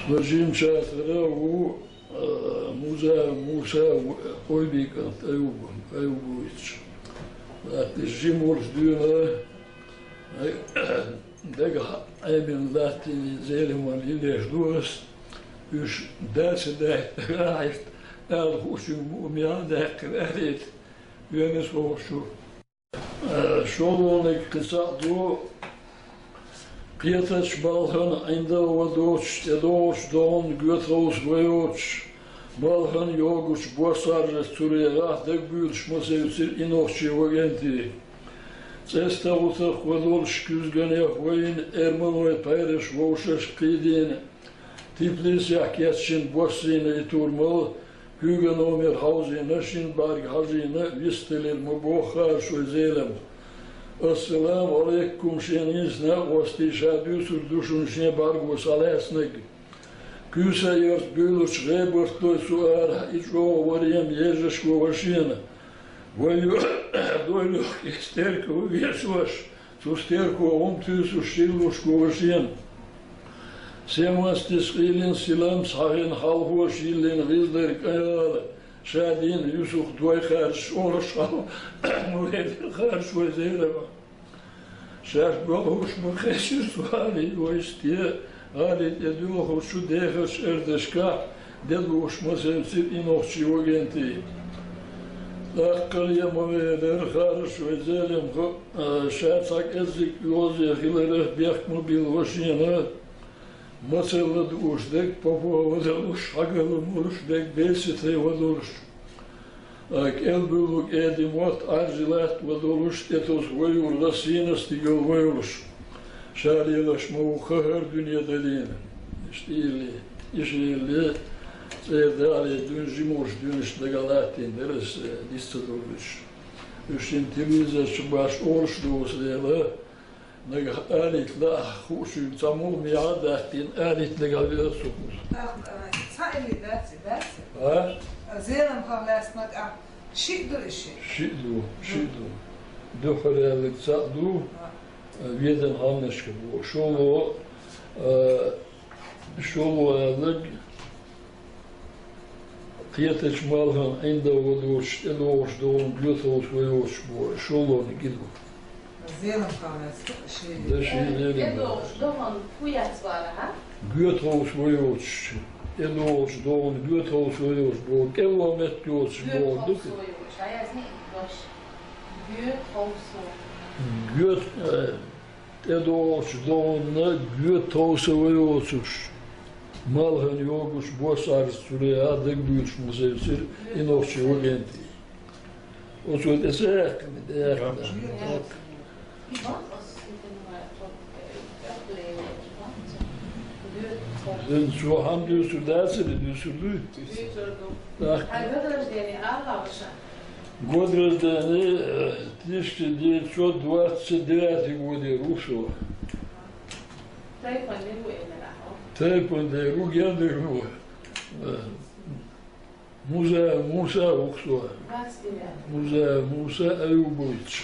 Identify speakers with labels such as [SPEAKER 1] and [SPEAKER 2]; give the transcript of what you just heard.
[SPEAKER 1] Svažinčatra u Muza Ojbikant Ajubović. Dakle, Žimurs düne dega Emin Latini Zeliman Ilieş Duas üç dersi de gayet el huşum umyanek erit yönes hoşu. Şolvonik kısadu Pietaç balhan ainda vadoç edoç don götros voyoç balhan yoguç borsar suriya dek büyüş masevsir inoçi vagenti. Cesta utak vadolş küzgene voyin ermanoy payreş voşeş kidin tiplis yaketçin borsine iturmal Hügenomer hauzine şin barg hazine vistelir mubohar şözelem. Assalamu alaikum şenizne osti şadüsür duşun şine bargos alesnek. Küse yert bülüç rebertoy suar iço variyem yejeşko vaşine. Voyu doylu isterko viesuaş. Susterko omtüsü şilloşko vaşine. Semastis ilin silam sahin halhoş ilin rizler kayal. Şadin Yusuf Duykarş orşal. Muhedir karş vezelema. Şer bahuş mukheşir suali o istiye. Alet ediyor şu dehaş erdeşka. Deduş masevsir inohçi o genti. Lakkal yamaveler karş vezelem. Şertak ezik yoz yahilerek bekmu bil hoşine. Masella dușdek, popova deluș, agalı mulușdek, besite vadoluș. El bülük edimot arzilat vadoluș, etos voyur lasinas tigel voyuluș. Şariyelaş mavukahar dünyada dine. İşte işili, sevdali dün jimuş, dün işte galatin, deres distadoluş. Üşin tilize çıbaş orşluğus dele. Nega alitla huşun tamul miadatin alitla galiba sokuz.
[SPEAKER 2] Sayli dersi.
[SPEAKER 1] Ha?
[SPEAKER 2] Zelam havlasmak şiddur işi.
[SPEAKER 1] Şiddu. Duhrelik sadu veden hamneşke bu. Şolu alık Kıyateç malhan ainda oduş eloş doğum götüş veyoş bu. Şolu ne gidu.
[SPEAKER 2] Zelam havlasmak şey.
[SPEAKER 3] Edoş doğan kuyac var ha?
[SPEAKER 1] Götüş veyoş. Eloş doğum götüş veyoş bu. Kilomet götüş bu.
[SPEAKER 3] Götüş veyoş. Ayaz ne edoş? Götüş.
[SPEAKER 1] Edoş doğumna götüş veyoş. Malhan yoguş bosar sürüya dek büyüş musevsir inohçi o genti. O söylese yakın. Den şu ham düsür dersi de düsürlü. Godrezdeni tişki diye şu 29 годи Rusya. Tayfan Ru geldi Ru. Musa Rusya. Musa Ayubović.